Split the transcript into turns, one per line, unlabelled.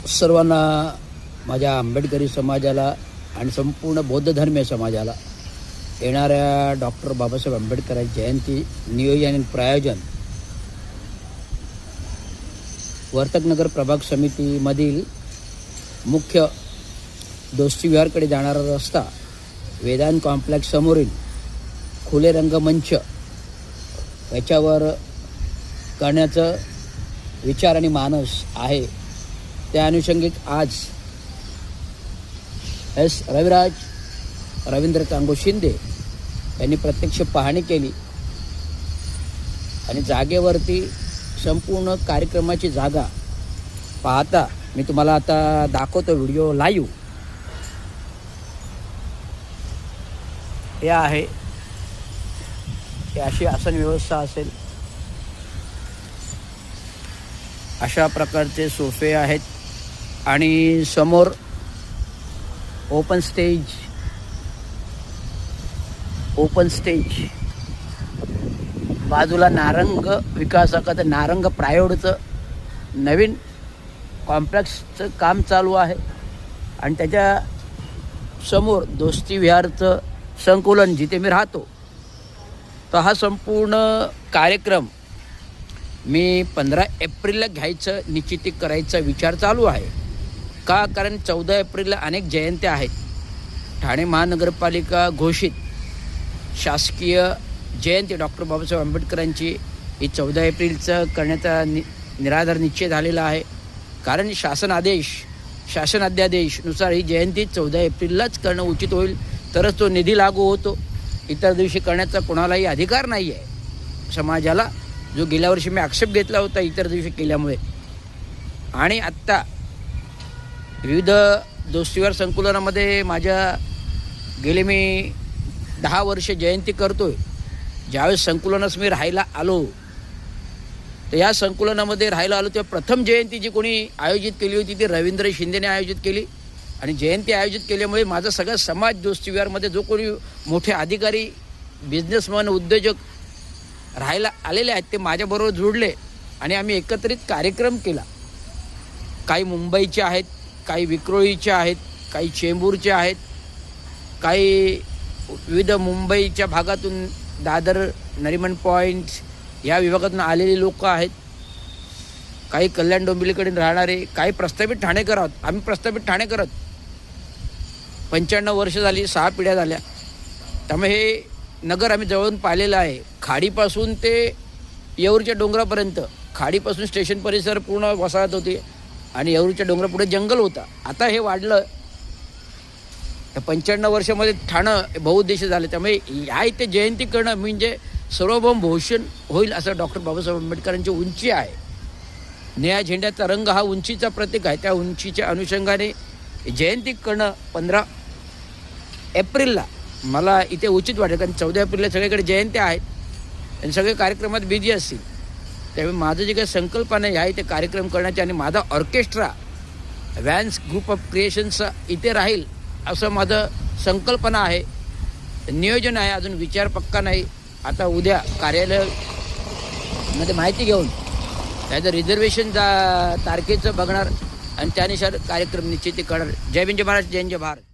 सर्वांना, माझ्या आंबेडकरी समाजाला आणि संपूर्ण बौद्ध धर्मीय समाजाला येणाऱ्या डॉक्टर बाबासाहेब आंबेडकरांची जयंती नियोजन आणि प्रायोजन वर्तकनगर प्रभाग समितीमधील मुख्य दोस्ती विहारकडे जाणारा रस्ता, वेदांत कॉम्प्लेक्स समोरील खुले रंगमंच याच्यावर करण्याचं विचार आणि मानस आहे. त्या अनुषंगिक आज एस रविराज रवींद्र चांगो शिंदे यांनी प्रत्यक्ष पाहणी केली आणि जागेवरती संपूर्ण कार्यक्रमाची जागा पाहता मी तुम्हाला आता दाखवतो व्हिडिओ लाईव्ह. हे आहे, अशी आसन व्यवस्था असेल, अशा प्रकारचे सोफे आहेत आणि समोर ओपन स्टेज, बाजूला नारंग विकासाचं नारंग प्रायोडचं नवीन कॉम्प्लेक्सचं काम चालू आहे आणि त्याच्या समोर दोस्ती विहारचं संकुलन जिथे मी राहतो. तर हा संपूर्ण कार्यक्रम मी 15 एप्रिलला घ्यायचं निश्चिती करायचा विचार चालू आहे. का? कारण 14 एप्रिलला अनेक जयंत्या आहेत. ठाणे महानगरपालिका घोषित शासकीय जयंती डॉक्टर बाबासाहेब आंबेडकरांची ही 14 एप्रिलचं करण्याचा निराधार निश्चय झालेला आहे. कारण शासन अध्यादेशनुसार ही जयंती 14 एप्रिललाच करणं उचित होईल, तरच तो निधी लागू होतो. इतर दिवशी करण्याचा कोणालाही अधिकार नाही आहे समाजाला, जो गेल्या वर्षी मी आक्षेप घेतला होता इतर दिवशी केल्यामुळे. आणि आत्ता विविध दोस्तीवार संकुलनामध्ये गेले मी 10 वर्ष जयंती करतोय. ज्यावेळेस संकुलनास मी राहायला आलो, तर या संकुलनामध्ये राहायला आलो तेव्हा प्रथम जयंती जी कोणी आयोजित केली होती ती रवींद्र शिंदेने आयोजित केली. आणि जयंती आयोजित केल्यामुळे माझा सगळा समाज दोस्तीविहारमध्ये जो कोणी मोठे अधिकारी, बिझनेसमॅन, उद्योजक राहायला आलेले आहेत ते माझ्याबरोबर जुळले आणि आम्ही एकत्रित कार्यक्रम केला. काही मुंबईचे आहेत, काही विक्रोळीचे आहेत, काही चेंबूरचे आहेत, काही विविध मुंबईच्या भागातून दादर, नरिमन पॉईंट या विभागातून आलेले लोक आहेत, काही कल्याण डोंबिवलीकडे राहणारे, काही प्रस्थापित ठाणेकर आहोत. आम्ही प्रस्थापित ठाणेकर आहोत. 95 वर्ष झाली, 6 पिढ्या झाल्या. त्यामुळे हे नगर आम्ही जवळून पाहिलेलं आहे. खाडीपासून ते येऊरच्या डोंगरापर्यंत, खाडीपासून स्टेशन परिसर पूर्ण वसाहत होती आणि येऊरच्या डोंगरापुढे जंगल होता. आता हे वाढलं. 95 वर्षामध्ये ठाणं बहुउद्देशीय झालं. त्यामुळे ह्या इथे जयंती करणं म्हणजे सर्वभौम भूषण होईल असं डॉक्टर बाबासाहेब आंबेडकरांची उंची आहे. निळ्या झेंड्याचा रंग हा उंचीचा प्रतीक आहे. त्या उंचीच्या अनुषंगाने जयंती करणं 15 एप्रिलला मला इथे उचित वाटेल. कारण 14 एप्रिलला सगळीकडे जयंत्या आहेत आणि सगळे कार्यक्रमात बिझी असतील. त्यामुळे माझं जे काही संकल्पना आहे ह्या इथे कार्यक्रम करण्याची आणि माझा ऑर्केस्ट्रा व्हॅन्स ग्रुप ऑफ क्रिएशन्सचा इथे राहील असं माझं संकल्पना आहे, नियोजन आहे. अजून विचार पक्का नाही. आता उद्या कार्यालयामध्ये माहिती घेऊन त्याचं रिझर्वेशन तारखेचं बघणार आणि त्यानुसार कार्यक्रम निश्चित करणार. जय हिंद, जय महाराष्ट्र, जय हिंद, जय भारत.